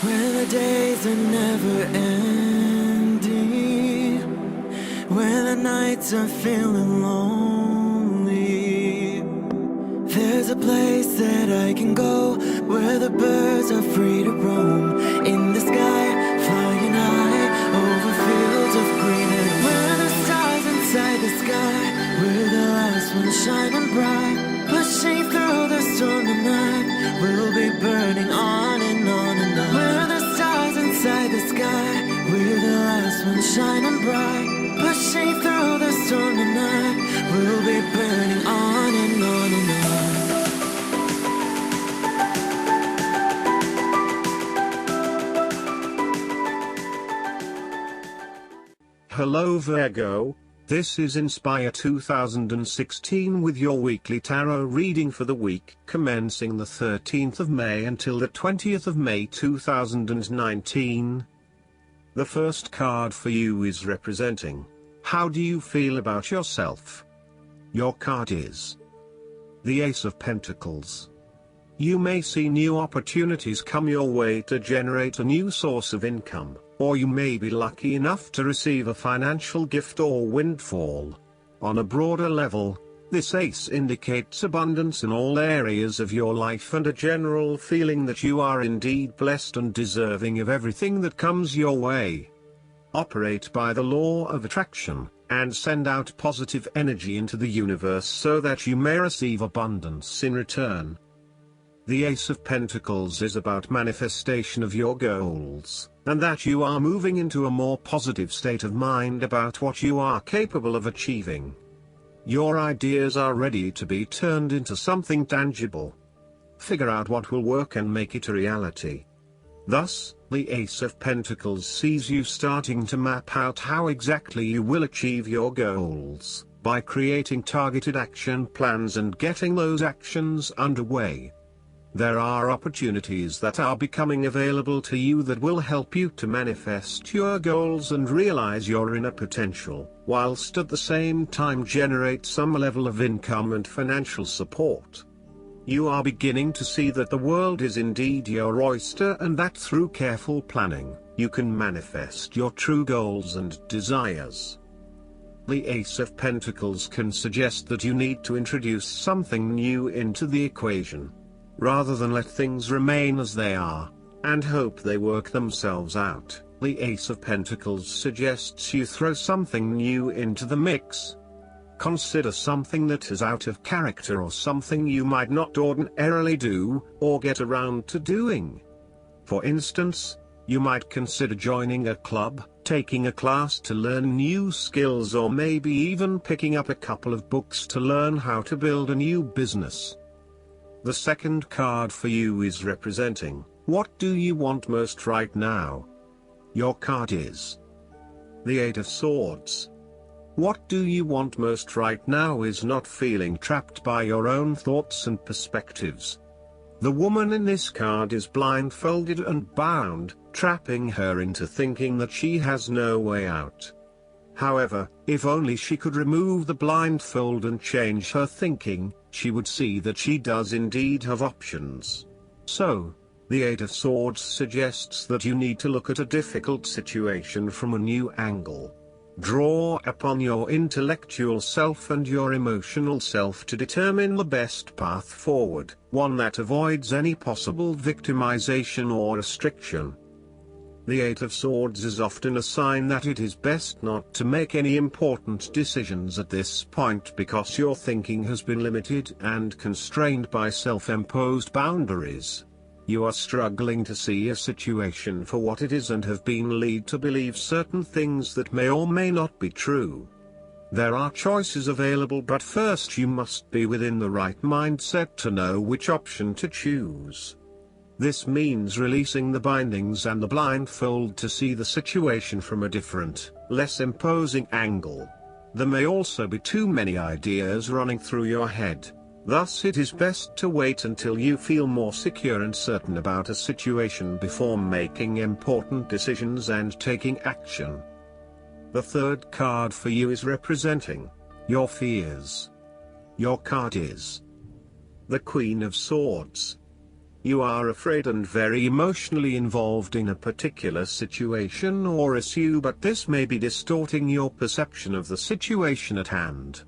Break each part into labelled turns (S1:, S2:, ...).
S1: When the days are never ending, when the nights are feeling lonely, there's a place that I can go where the birds are free to roam. In the sky, flying high over fields of green. And where the stars inside the sky, where the last one's shining bright, pushing through the storm tonight, we'll be burning on and on and on. Where the stars inside the sky, where the last one's shining bright, pushing through the storm tonight, we'll be burning on and on and on.
S2: Hello Virgo, this is Inspire 2016 with your weekly tarot reading for the week commencing the 13th of May until the 20th of May 2019. The first card for you is representing, how do you feel about yourself? Your card is the Ace of Pentacles. You may see new opportunities come your way to generate a new source of income, or you may be lucky enough to receive a financial gift or windfall. On a broader level, this ace indicates abundance in all areas of your life and a general feeling that you are indeed blessed and deserving of everything that comes your way. Operate by the law of attraction, and send out positive energy into the universe so that you may receive abundance in return. The Ace of Pentacles is about manifestation of your goals, and that you are moving into a more positive state of mind about what you are capable of achieving. Your ideas are ready to be turned into something tangible. Figure out what will work and make it a reality. Thus, the Ace of Pentacles sees you starting to map out how exactly you will achieve your goals, by creating targeted action plans and getting those actions underway. There are opportunities that are becoming available to you that will help you to manifest your goals and realize your inner potential, whilst at the same time generate some level of income and financial support. You are beginning to see that the world is indeed your oyster and that through careful planning, you can manifest your true goals and desires. The Ace of Pentacles can suggest that you need to introduce something new into the equation, rather than let things remain as they are, and hope they work themselves out. The Ace of Pentacles suggests you throw something new into the mix. Consider something that is out of character or something you might not ordinarily do, or get around to doing. For instance, you might consider joining a club, taking a class to learn new skills, or maybe even picking up a couple of books to learn how to build a new business. The second card for you is representing, what do you want most right now? Your card is the Eight of Swords. What do you want most right now is not feeling trapped by your own thoughts and perspectives. The woman in this card is blindfolded and bound, trapping her into thinking that she has no way out. However, if only she could remove the blindfold and change her thinking, she would see that she does indeed have options. So, the Eight of Swords suggests that you need to look at a difficult situation from a new angle. Draw upon your intellectual self and your emotional self to determine the best path forward, one that avoids any possible victimization or restriction. The Eight of Swords is often a sign that it is best not to make any important decisions at this point because your thinking has been limited and constrained by self-imposed boundaries. You are struggling to see a situation for what it is and have been led to believe certain things that may or may not be true. There are choices available, but first you must be within the right mindset to know which option to choose. This means releasing the bindings and the blindfold to see the situation from a different, less imposing angle. There may also be too many ideas running through your head. Thus it is best to wait until you feel more secure and certain about a situation before making important decisions and taking action. The third card for you is representing your fears. Your card is the Queen of Swords. You are afraid and very emotionally involved in a particular situation or issue, but this may be distorting your perception of the situation at hand.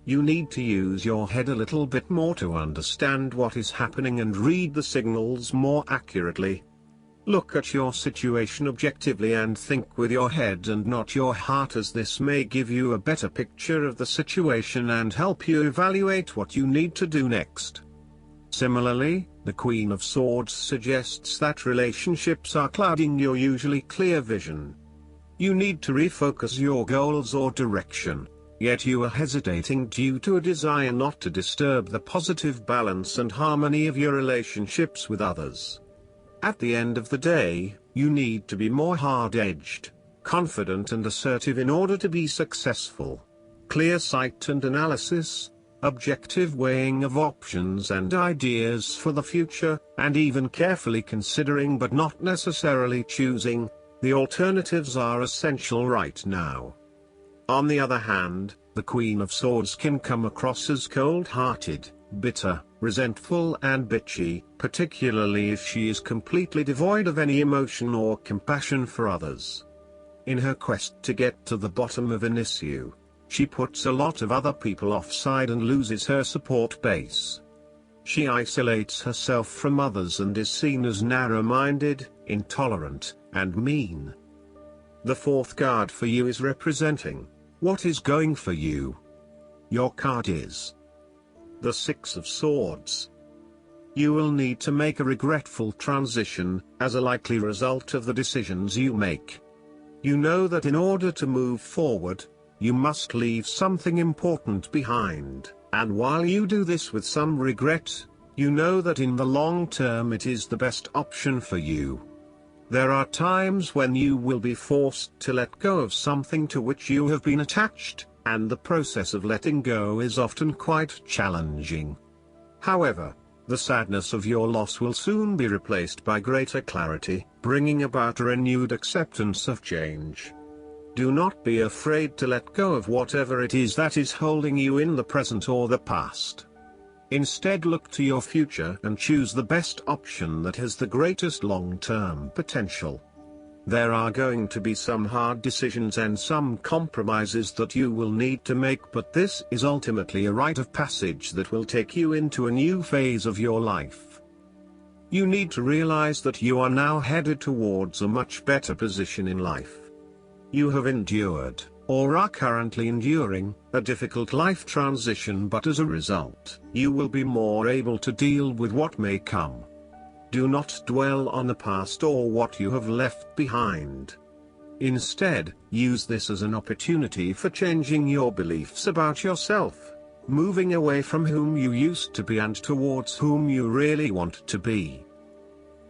S2: You need to use your head a little bit more to understand what is happening and read the signals more accurately. Look at your situation objectively and think with your head and not your heart, as this may give you a better picture of the situation and help you evaluate what you need to do next. Similarly, the Queen of Swords suggests that relationships are clouding your usually clear vision. You need to refocus your goals or direction, yet you are hesitating due to a desire not to disturb the positive balance and harmony of your relationships with others. At the end of the day, you need to be more hard-edged, confident and assertive in order to be successful. Clear sight and analysis, objective weighing of options and ideas for the future, and even carefully considering but not necessarily choosing the alternatives are essential right now. On the other hand, the Queen of Swords can come across as cold-hearted, bitter, resentful and bitchy, particularly if she is completely devoid of any emotion or compassion for others. In her quest to get to the bottom of an issue, she puts a lot of other people offside and loses her support base. She isolates herself from others and is seen as narrow-minded, intolerant, and mean. The fourth card for you is representing what is going for you. Your card is the Six of Swords. You will need to make a regretful transition, as a likely result of the decisions you make. You know that in order to move forward, you must leave something important behind, and while you do this with some regret, you know that in the long term it is the best option for you. There are times when you will be forced to let go of something to which you have been attached, and the process of letting go is often quite challenging. However, the sadness of your loss will soon be replaced by greater clarity, bringing about a renewed acceptance of change. Do not be afraid to let go of whatever it is that is holding you in the present or the past. Instead, look to your future and choose the best option that has the greatest long-term potential. There are going to be some hard decisions and some compromises that you will need to make, but this is ultimately a rite of passage that will take you into a new phase of your life. You need to realize that you are now headed towards a much better position in life. You have endured, or are currently enduring, a difficult life transition, but as a result, you will be more able to deal with what may come. Do not dwell on the past or what you have left behind. Instead, use this as an opportunity for changing your beliefs about yourself, moving away from whom you used to be and towards whom you really want to be.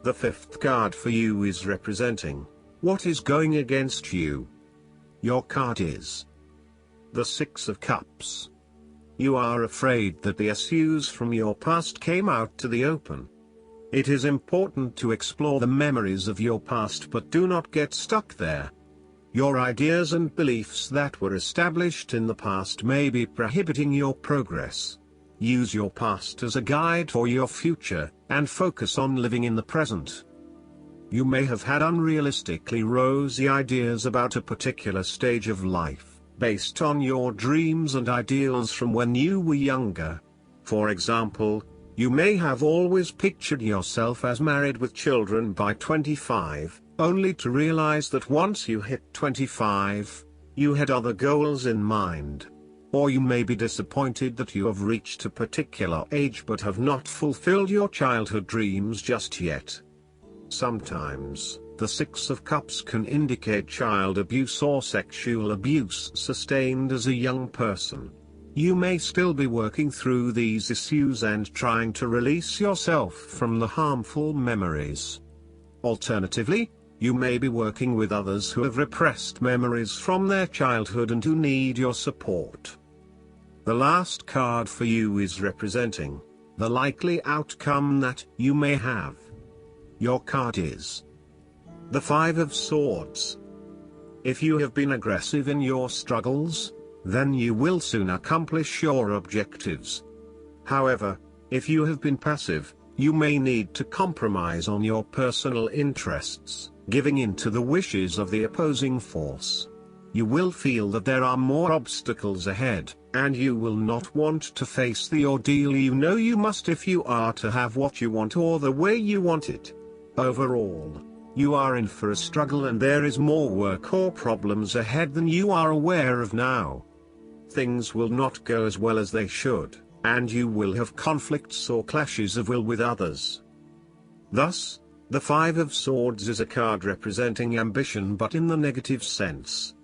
S2: The fifth card for you is representing what is going against you. Your card is the Six of Cups. You are afraid that the issues from your past came out to the open. It is important to explore the memories of your past, but do not get stuck there. Your ideas and beliefs that were established in the past may be prohibiting your progress. Use your past as a guide for your future, and focus on living in the present. You may have had unrealistically rosy ideas about a particular stage of life, based on your dreams and ideals from when you were younger. For example, you may have always pictured yourself as married with children by 25, only to realize that once you hit 25, you had other goals in mind. Or you may be disappointed that you have reached a particular age but have not fulfilled your childhood dreams just yet. Sometimes, the Six of Cups can indicate child abuse or sexual abuse sustained as a young person. You may still be working through these issues and trying to release yourself from the harmful memories. Alternatively, you may be working with others who have repressed memories from their childhood and who need your support. The last card for you is representing the likely outcome that you may have. Your card is the Five of Swords. If you have been aggressive in your struggles, then you will soon accomplish your objectives. However, if you have been passive, you may need to compromise on your personal interests, giving in to the wishes of the opposing force. You will feel that there are more obstacles ahead, and you will not want to face the ordeal you know you must if you are to have what you want or the way you want it. Overall, you are in for a struggle and there is more work or problems ahead than you are aware of now. Things will not go as well as they should, and you will have conflicts or clashes of will with others. Thus, the Five of Swords is a card representing ambition but in the negative sense.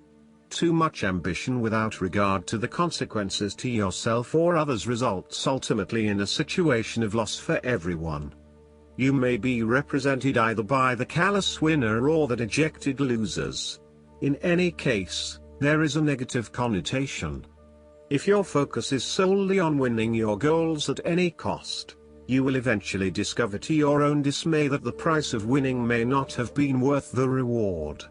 S2: Too much ambition without regard to the consequences to yourself or others results ultimately in a situation of loss for everyone. You may be represented either by the callous winner or the dejected losers. In any case, there is a negative connotation. If your focus is solely on winning your goals at any cost, you will eventually discover to your own dismay that the price of winning may not have been worth the reward.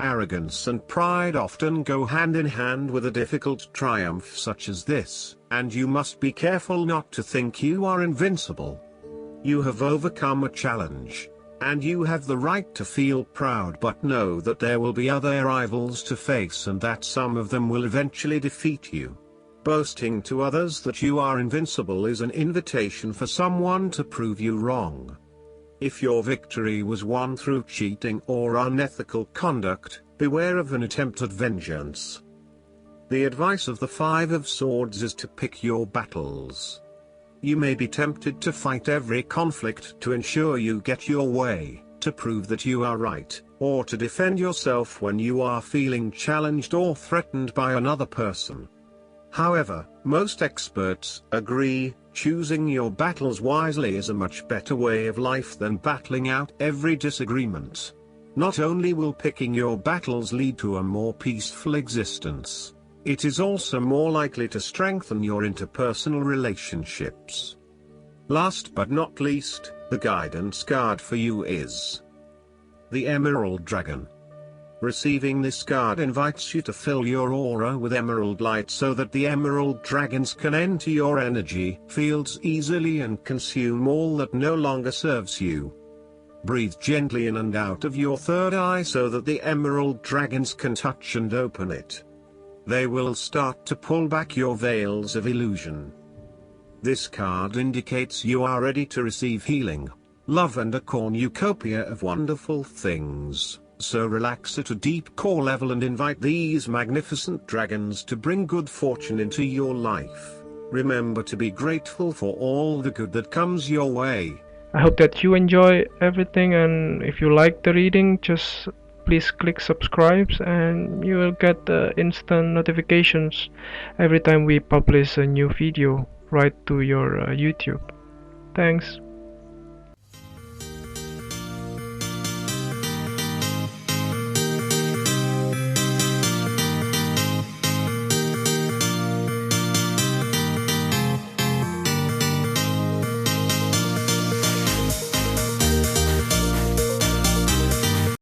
S2: Arrogance and pride often go hand in hand with a difficult triumph such as this, and you must be careful not to think you are invincible. You have overcome a challenge, and you have the right to feel proud, but know that there will be other rivals to face and that some of them will eventually defeat you. Boasting to others that you are invincible is an invitation for someone to prove you wrong. If your victory was won through cheating or unethical conduct, beware of an attempt at vengeance. The advice of the Five of Swords is to pick your battles. You may be tempted to fight every conflict to ensure you get your way, to prove that you are right, or to defend yourself when you are feeling challenged or threatened by another person. However, most experts agree, choosing your battles wisely is a much better way of life than battling out every disagreement. Not only will picking your battles lead to a more peaceful existence, it is also more likely to strengthen your interpersonal relationships. Last but not least, the guidance card for you is the Emerald Dragon. Receiving this card invites you to fill your aura with emerald light so that the emerald dragons can enter your energy fields easily and consume all that no longer serves you. Breathe gently in and out of your third eye so that the emerald dragons can touch and open it. They will start to pull back your veils of illusion. This card indicates you are ready to receive healing, love and a cornucopia of wonderful things. So relax at a deep core level and invite these magnificent dragons to bring good fortune into your life. Remember to be grateful for all the good that comes your way.
S3: I hope that you enjoy everything, and if you like the reading, just please click subscribe and you will get the instant notifications every time we publish a new video right to your YouTube. Thanks.